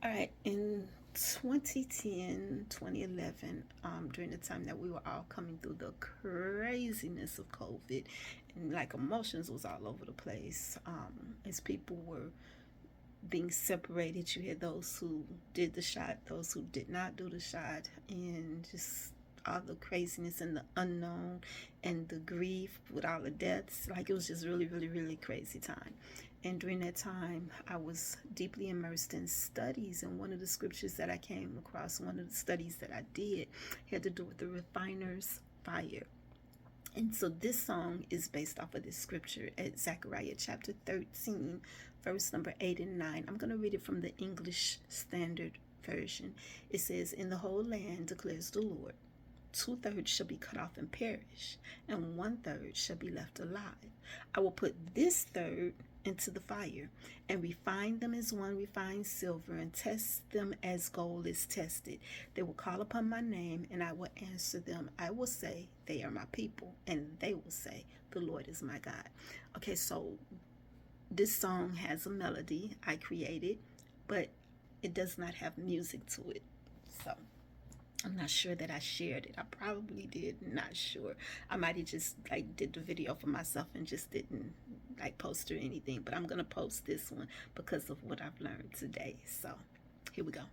All right, in 2010, 2011, during the time that we were all coming through the craziness of COVID, and like emotions was all over the place, as people were being separated. You had those who did the shot, those who did not do the shot, and just all the craziness and the unknown and the grief with all the deaths. Like, it was just really, really, really crazy time. And during that time, I was deeply immersed in studies. And one of the scriptures that I came across, one of the studies that I did, had to do with the refiner's fire. And so this song is based off of this scripture at Zechariah chapter 13, verse number 8 and 9. I'm going to read it from the English Standard Version. It says, "In the whole land declares the Lord, 2/3 shall be cut off and perish, and 1/3 shall be left alive. I will put this third into the fire, and refine them as one refines silver, and test them as gold is tested. They will call upon my name, and I will answer them. I will say, they are my people, and they will say, the Lord is my God." Okay, so this song has a melody I created, but it does not have music to it. So I'm not sure that I shared it. I probably did, not sure. I might have just like did the video for myself and just didn't like post or anything, but I'm gonna post this one because of what I've learned today. So here we go.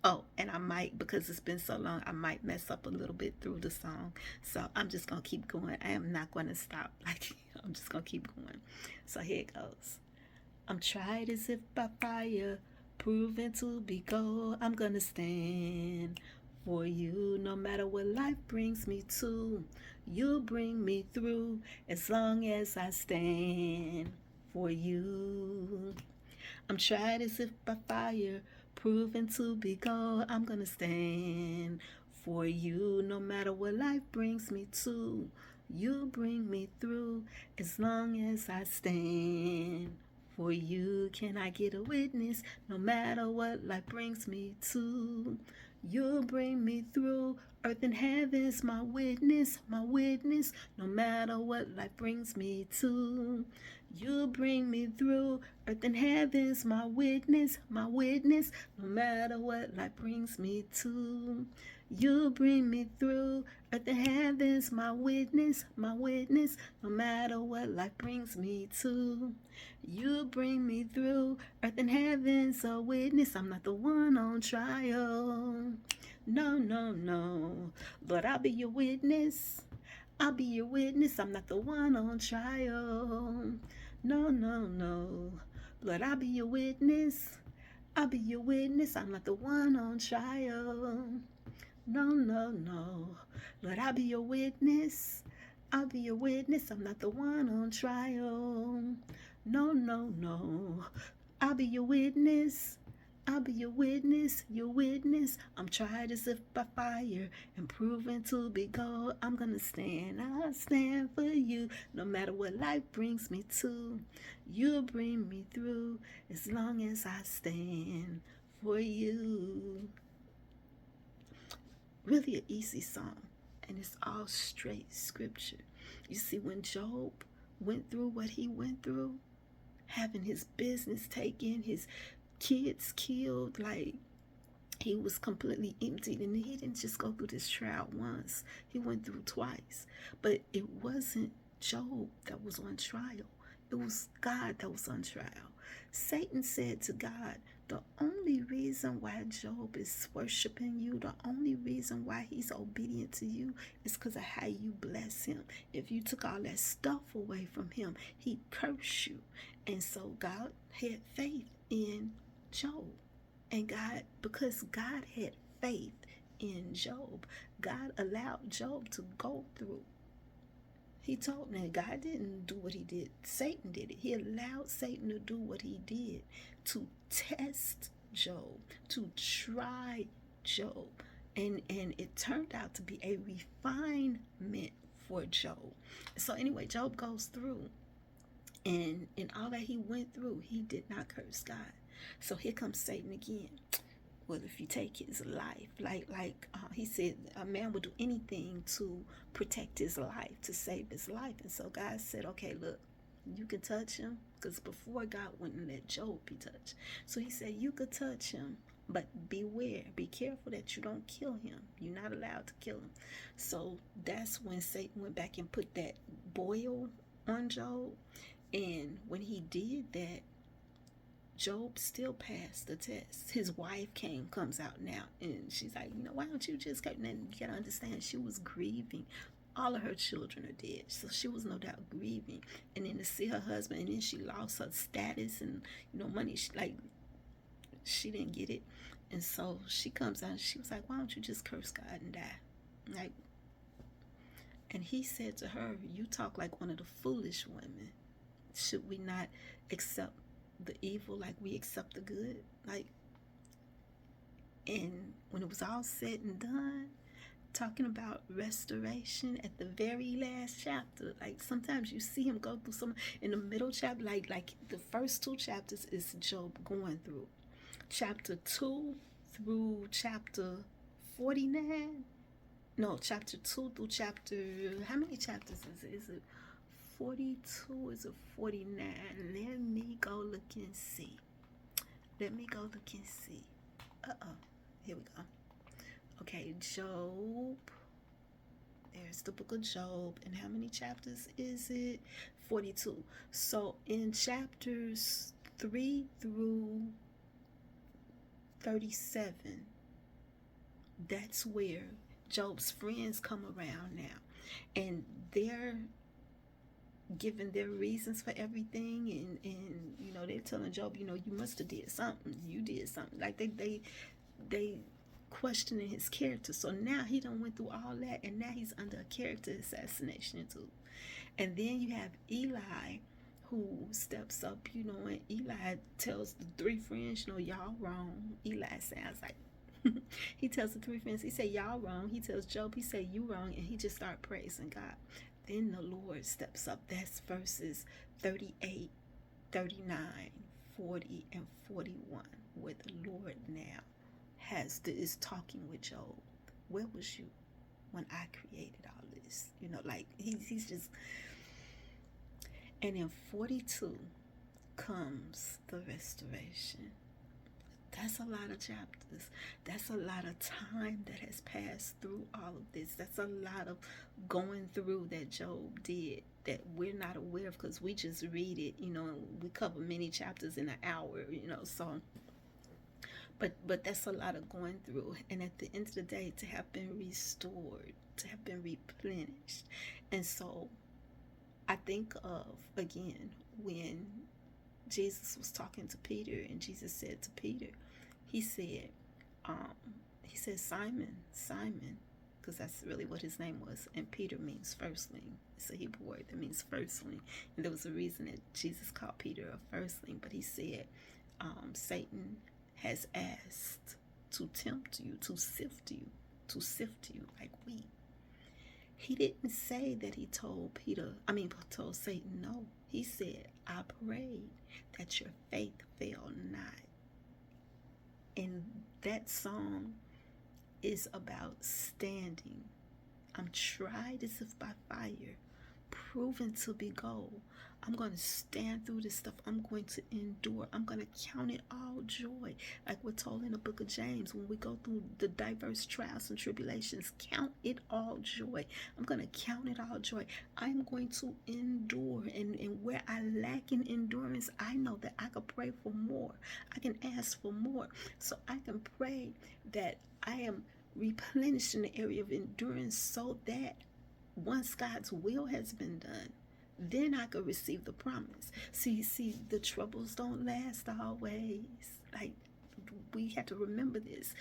Oh, and I might, because it's been so long, I might mess up a little bit through the song. So I'm just gonna keep going. I am not gonna stop. Like, I'm just gonna keep going. So here it goes. I'm tried as if by fire, proven to be gold. I'm gonna stand for you no matter what life brings me to. You'll bring me through as long as I stand for you. I'm tried as if by fire, proven to be gold. I'm gonna stand for you no matter what life brings me to. You bring me through as long as I stand for you. Can I get a witness? No matter what life brings me to, you'll bring me through. Earth and heaven's my witness, my witness. No matter what life brings me to, you'll bring me through. Earth and heaven's my witness, my witness. No matter what life brings me to, you'll bring me through. Earth and heaven's my witness, my witness. No matter what life brings me to, you bring me through. Earth and heaven's a witness. I'm not the one on trial. No, no, no. But I'll be your witness. I'll be your witness. I'm not the one on trial. No, no, no. Lord, I'll be your witness. I'll be your witness. I'm not the one on trial. No, no, no. Lord, I'll be your witness. I'll be your witness. I'm not the one on trial. No, no, no. I'll be your witness. I'll be your witness, your witness. I'm tried as if by fire and proven to be gold. I'm gonna stand, I'll stand for you, no matter what life brings me to. You'll bring me through as long as I stand for you. Really an easy song, and it's all straight scripture. You see, when Job went through what he went through, having his business taken, his kids killed, like, he was completely emptied. And he didn't just go through this trial once, he went through twice. But it wasn't Job that was on trial, it was God that was on trial. Satan said to God, the only reason why Job is worshiping you, the only reason why he's obedient to you, is because of how you bless him. If you took all that stuff away from him, he'd curse you. And so God had faith in Job. And God, because God had faith in Job, God allowed Job to go through. He told me God didn't do what he did. Satan did it. He allowed Satan to do what he did to test Job, to try Job. And it turned out to be a refinement for Job. So anyway, Job goes through. And in all that he went through, he did not curse God. So here comes Satan again. Well, if you take his life, like he said, a man would do anything to protect his life, to save his life. And so God said, okay, look, You can touch him. Because before, God wouldn't let Job be touched. So he said, you could touch him. But beware, be careful that you don't kill him. You're not allowed to kill him. So that's when Satan went back and put that boil on Job. And when he did that, Job still passed the test. His wife comes out now, and she's like, why don't you just go? And you gotta understand, she was grieving. All of her children are dead, so she was no doubt grieving. And then to see her husband, and then she lost her status and money. She didn't get it, and so she comes out and she was like, why don't you just curse God and die? And he said to her, you talk like one of the foolish women. Should we not accept the evil like we accept the good? And when it was all said and done, talking about restoration at the very last chapter, sometimes you see him go through some in the middle chapter, like the first 2 chapters is Job going through. Chapter 2 through chapter 49. No, chapter 2 through chapter, how many chapters is it? Is it 42? Is it 49? Let me go look and see. Here we go. Okay, Job. There's the book of Job. And how many chapters is it? 42. So in chapters 3 through 37, that's where Job's friends come around now. And they're giving their reasons for everything. And they're telling Job, you must have did something. You did something. Like they questioning his character. So now he done went through all that, and now he's under a character assassination too. And then you have Eli, who steps up, and Eli tells the 3 friends, y'all wrong. Eli sounds like he tells the 3 friends, he said, y'all wrong. He tells Job, he said, you wrong, and he just started praising God. Then the Lord steps up. That's verses 38, 39, 40, and 41, where the Lord now is talking with Job. Where was you when I created all this? He's just. And in 42 comes the restoration. That's a lot of chapters. That's a lot of time that has passed through all of this. That's a lot of going through that Job did that we're not aware of because we just read it, and we cover many chapters in an hour, so. But that's a lot of going through. And at the end of the day, to have been restored, to have been replenished. And so I think of, again, when Jesus was talking to Peter, and Jesus said to Peter, he said, Simon, Simon, because that's really what his name was. And Peter means firstling. It's a Hebrew word that means firstling. And there was a reason that Jesus called Peter a firstling. But he said, Satan has asked to tempt you, to sift you like wheat. He didn't say that he told Satan no. He said, I prayed that your faith fail not. And that song is about standing. I'm tried as if by fire, proven to be gold. I'm going to stand through this stuff. I'm going to endure. I'm going to count it all joy. Like we're told in the book of James, when we go through the diverse trials and tribulations, count it all joy. I'm going to count it all joy. I'm going to endure. And where I lack in endurance, I know that I can pray for more. I can ask for more. So I can pray that I am replenished in the area of endurance so that once God's will has been done, then I could receive the promise. See, the troubles don't last always. Like, we have to remember this.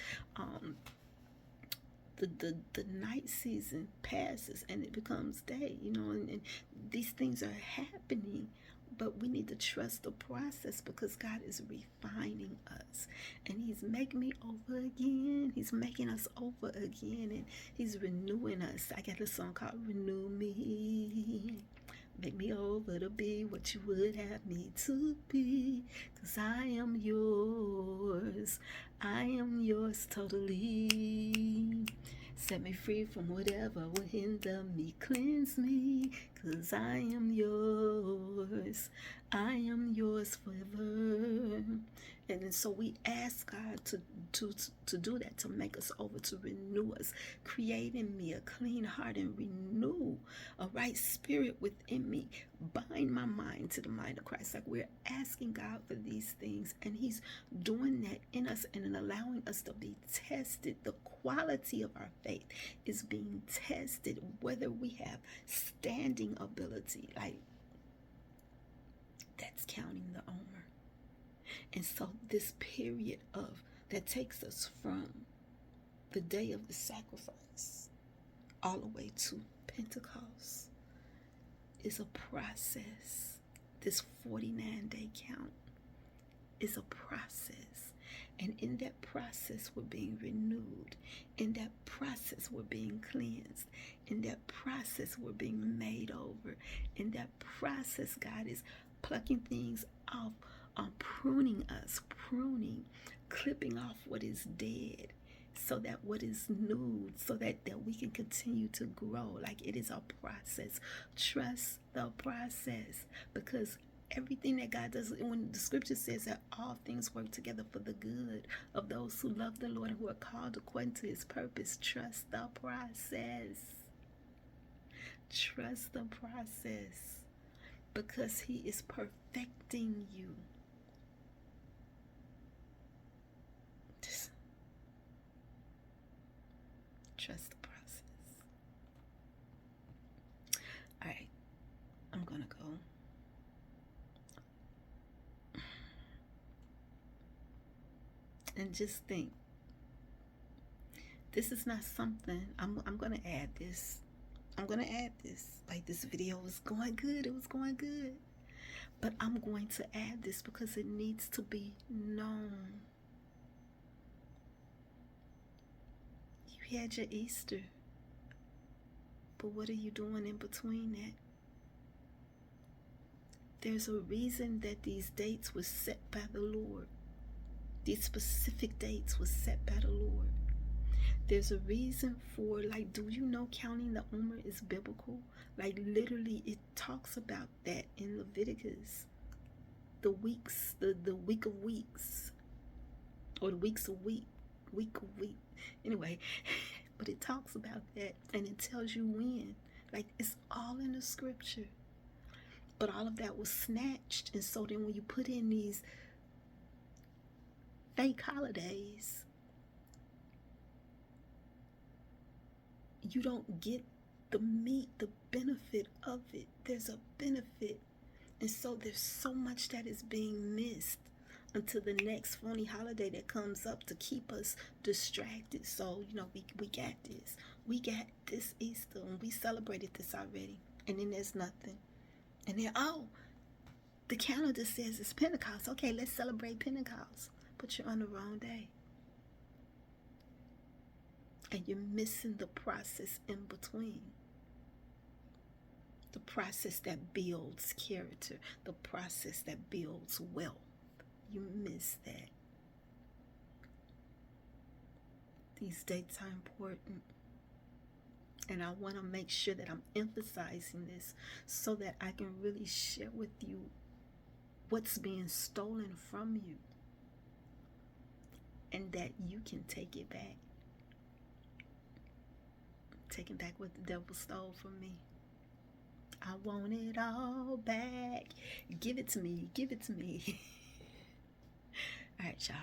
The night season passes and it becomes day, and these things are happening. But we need to trust the process because God is refining us. And He's making me over again. He's making us over again. And He's renewing us. I got a song called Renew Me. Make me over to be what you would have me to be. Because I am yours. I am yours totally. Set me free from whatever will hinder me. Cleanse me. 'Cause I am yours. I am yours forever. And so we ask God to do that, to make us over, to renew us, create in me a clean heart and renew a right spirit within me. Bind my mind to the mind of Christ. Like, we're asking God for these things, and He's doing that in us and in allowing us to be tested. The quality of our faith is being tested, whether we have standing ability. Like, that's counting the Omer. And so this period of that takes us from the day of the sacrifice all the way to Pentecost is a process. This 49-day count is a process. And in that process, we're being renewed. In that process, we're being cleansed. In that process, we're being made over. In that process, God is plucking things off, pruning us, clipping off what is dead, so that what is new, so that we can continue to grow. Like, it is a process. Trust the process, because everything that God does, when the scripture says that all things work together for the good of those who love the Lord and who are called according to His purpose. Trust the process. Trust the process, because He is perfecting you. Just trust the process. All right, I'm gonna go. And just think, this is not something, I'm going to add this. I'm going to add this. Like, this video was going good. It was going good. But I'm going to add this because it needs to be known. You had your Easter. But what are you doing in between that? There's a reason that these dates were set by the Lord. These specific dates were set by the Lord. There's a reason for, like, do you know counting the Omer is biblical? Like, literally, it talks about that in Leviticus. The weeks, the week of weeks, or the weeks of week of week. Anyway, but it talks about that, and it tells you when. Like, it's all in the scripture. But all of that was snatched, and so then when you put in these fake holidays, you don't get the meat, the benefit of it. There's a benefit. And so there's so much that is being missed until the next phony holiday that comes up to keep us distracted. So, we got this. We got this Easter, and we celebrated this already. And then there's nothing. And then, the calendar says it's Pentecost. Okay, let's celebrate Pentecost. But you're on the wrong day. And you're missing the process in between. The process that builds character. The process that builds wealth. You miss that. These dates are important. And I want to make sure that I'm emphasizing this so that I can really share with you what's being stolen from you. And that you can take it back. Taking back what the devil stole from me. I want it all back. Give it to me. Give it to me. All right, y'all.